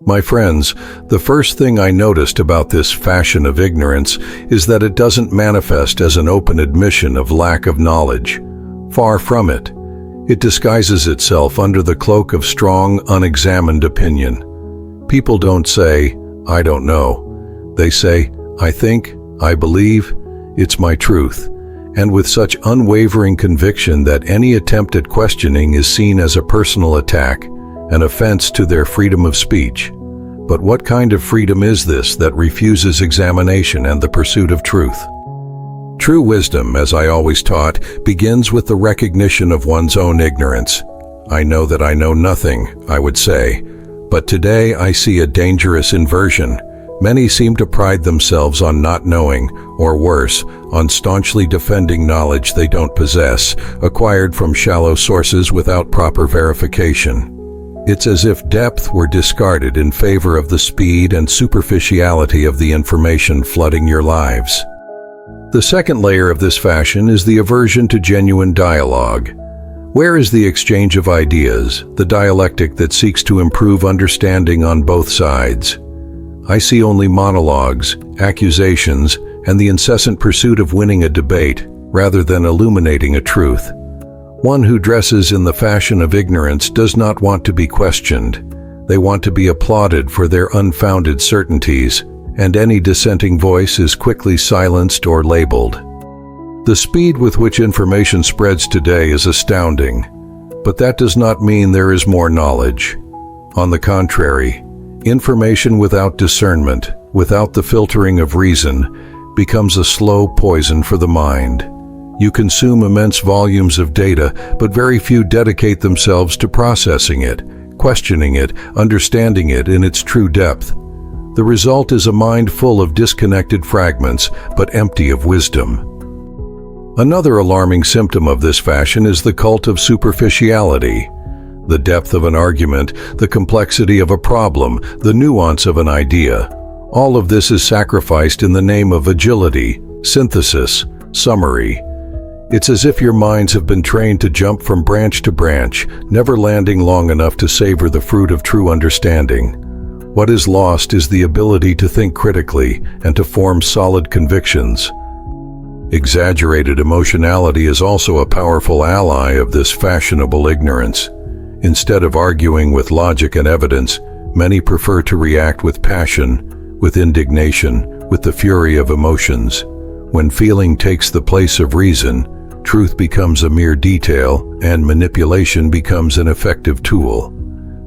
My friends, the first thing I noticed about this fashion of ignorance is that it doesn't manifest as an open admission of lack of knowledge. Far from it. It disguises itself under the cloak of strong, unexamined opinion. People don't say, "I don't know." They say, "I think, I believe, it's my truth," and with such unwavering conviction that any attempt at questioning is seen as a personal attack, an offense to their freedom of speech. But what kind of freedom is this that refuses examination and the pursuit of truth? True wisdom, as I always taught, begins with the recognition of one's own ignorance. I know that I know nothing, I would say. But today I see a dangerous inversion. Many seem to pride themselves on not knowing, or worse, on staunchly defending knowledge they don't possess, acquired from shallow sources without proper verification. It's as if depth were discarded in favor of the speed and superficiality of the information flooding your lives. The second layer of this fashion is the aversion to genuine dialogue. Where is the exchange of ideas, the dialectic that seeks to improve understanding on both sides? I see only monologues, accusations, and the incessant pursuit of winning a debate, rather than illuminating a truth. One who dresses in the fashion of ignorance does not want to be questioned. They want to be applauded for their unfounded certainties, and any dissenting voice is quickly silenced or labeled. The speed with which information spreads today is astounding, but that does not mean there is more knowledge. On the contrary, information without discernment, without the filtering of reason, becomes a slow poison for the mind. You consume immense volumes of data, but very few dedicate themselves to processing it, questioning it, understanding it in its true depth. The result is a mind full of disconnected fragments, but empty of wisdom. Another alarming symptom of this fashion is the cult of superficiality. The depth of an argument, the complexity of a problem, the nuance of an idea. All of this is sacrificed in the name of agility, synthesis, summary. It's as if your minds have been trained to jump from branch to branch, never landing long enough to savor the fruit of true understanding. What is lost is the ability to think critically and to form solid convictions. Exaggerated emotionality is also a powerful ally of this fashionable ignorance. Instead of arguing with logic and evidence, many prefer to react with passion, with indignation, with the fury of emotions. When feeling takes the place of reason, truth becomes a mere detail, and manipulation becomes an effective tool.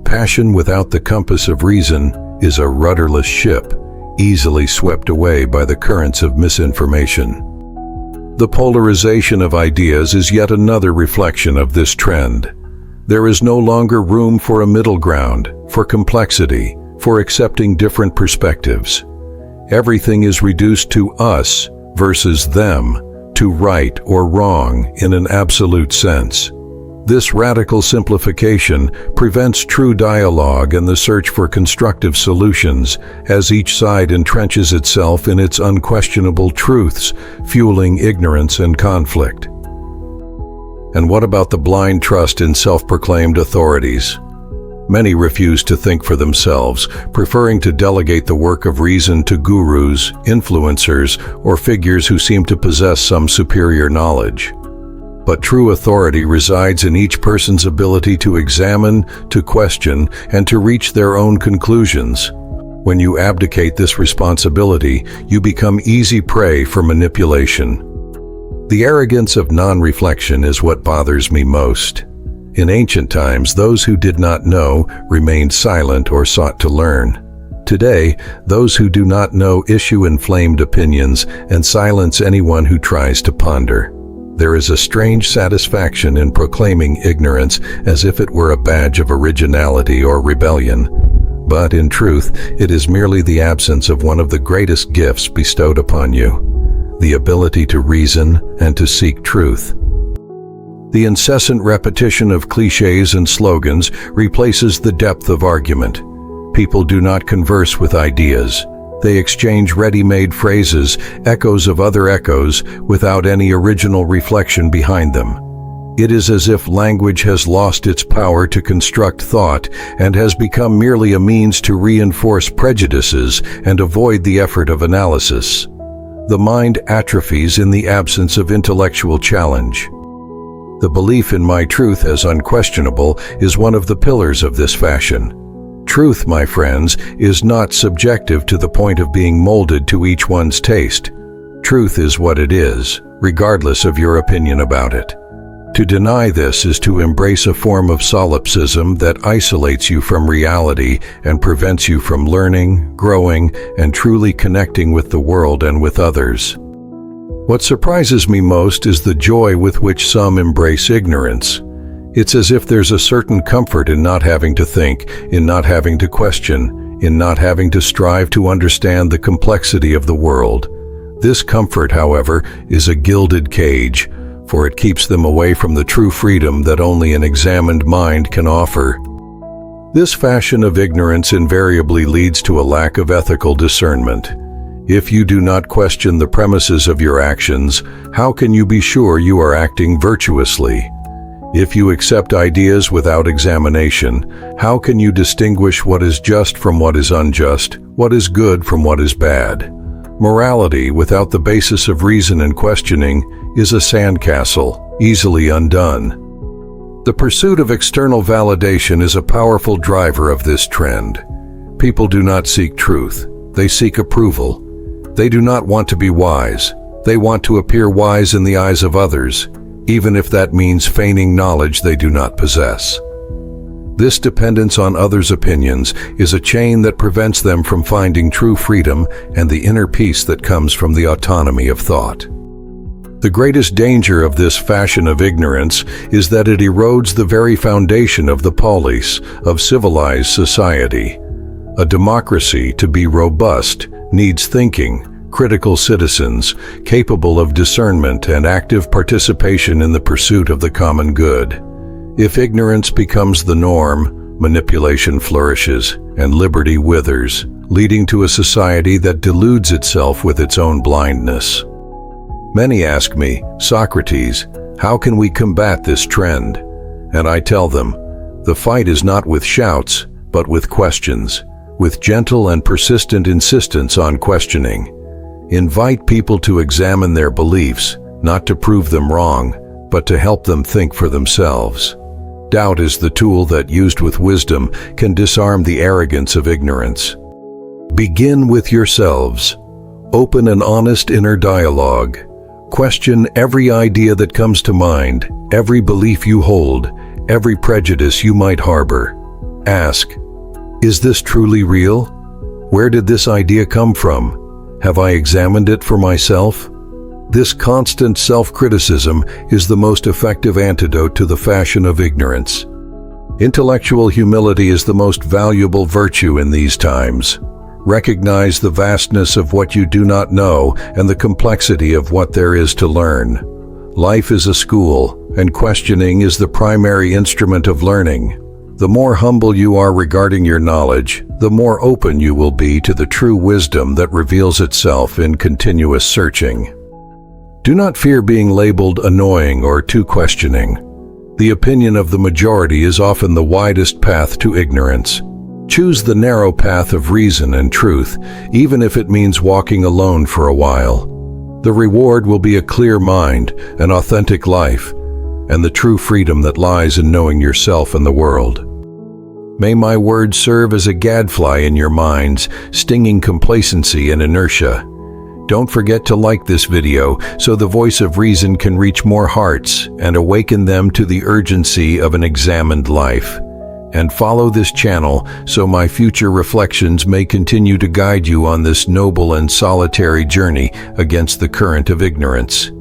Passion without the compass of reason is a rudderless ship, easily swept away by the currents of misinformation. The polarization of ideas is yet another reflection of this trend. There is no longer room for a middle ground, for complexity, for accepting different perspectives. Everything is reduced to us versus them, to right or wrong in an absolute sense. This radical simplification prevents true dialogue and the search for constructive solutions, as each side entrenches itself in its unquestionable truths, fueling ignorance and conflict. And what about the blind trust in self-proclaimed authorities? Many refuse to think for themselves, preferring to delegate the work of reason to gurus, influencers, or figures who seem to possess some superior knowledge. But true authority resides in each person's ability to examine, to question, and to reach their own conclusions. When you abdicate this responsibility, you become easy prey for manipulation. The arrogance of non-reflection is what bothers me most. In ancient times, those who did not know remained silent or sought to learn. Today, those who do not know issue inflamed opinions and silence anyone who tries to ponder. There is a strange satisfaction in proclaiming ignorance as if it were a badge of originality or rebellion. But in truth, it is merely the absence of one of the greatest gifts bestowed upon you: the ability to reason and to seek truth. The incessant repetition of cliches and slogans replaces the depth of argument. People do not converse with ideas. They exchange ready-made phrases, echoes of other echoes, without any original reflection behind them. It is as if language has lost its power to construct thought and has become merely a means to reinforce prejudices and avoid the effort of analysis. The mind atrophies in the absence of intellectual challenge. The belief in my truth as unquestionable is one of the pillars of this fashion. Truth, my friends, is not subjective to the point of being molded to each one's taste. Truth is what it is, regardless of your opinion about it. To deny this is to embrace a form of solipsism that isolates you from reality and prevents you from learning, growing, and truly connecting with the world and with others. What surprises me most is the joy with which some embrace ignorance. It's as if there's a certain comfort in not having to think, in not having to question, in not having to strive to understand the complexity of the world. This comfort, however, is a gilded cage, for it keeps them away from the true freedom that only an examined mind can offer. This fashion of ignorance invariably leads to a lack of ethical discernment. If you do not question the premises of your actions, how can you be sure you are acting virtuously? If you accept ideas without examination, how can you distinguish what is just from what is unjust, what is good from what is bad? Morality without the basis of reason and questioning is a sandcastle, easily undone. The pursuit of external validation is a powerful driver of this trend. People do not seek truth, they seek approval. They do not want to be wise, they want to appear wise in the eyes of others, even if that means feigning knowledge they do not possess. This dependence on others' opinions is a chain that prevents them from finding true freedom and the inner peace that comes from the autonomy of thought. The greatest danger of this fashion of ignorance is that it erodes the very foundation of the polis, of civilized society. A democracy, to be robust, needs thinking, critical citizens, capable of discernment and active participation in the pursuit of the common good. If ignorance becomes the norm, manipulation flourishes and liberty withers, leading to a society that deludes itself with its own blindness. Many ask me, Socrates, how can we combat this trend? And I tell them, the fight is not with shouts, but with questions, with gentle and persistent insistence on questioning. Invite people to examine their beliefs, not to prove them wrong, but to help them think for themselves. Doubt is the tool that, used with wisdom, can disarm the arrogance of ignorance. Begin with yourselves. Open an honest inner dialogue. Question every idea that comes to mind, every belief you hold, every prejudice you might harbor. Ask, is this truly real? Where did this idea come from? Have I examined it for myself? This constant self-criticism is the most effective antidote to the fashion of ignorance. Intellectual humility is the most valuable virtue in these times. Recognize the vastness of what you do not know and the complexity of what there is to learn. Life is a school, and questioning is the primary instrument of learning. The more humble you are regarding your knowledge, the more open you will be to the true wisdom that reveals itself in continuous searching. Do not fear being labeled annoying or too questioning. The opinion of the majority is often the widest path to ignorance. Choose the narrow path of reason and truth, even if it means walking alone for a while. The reward will be a clear mind, an authentic life, and the true freedom that lies in knowing yourself and the world. May my words serve as a gadfly in your minds, stinging complacency and inertia. Don't forget to like this video so the voice of reason can reach more hearts and awaken them to the urgency of an examined life. And follow this channel so my future reflections may continue to guide you on this noble and solitary journey against the current of ignorance.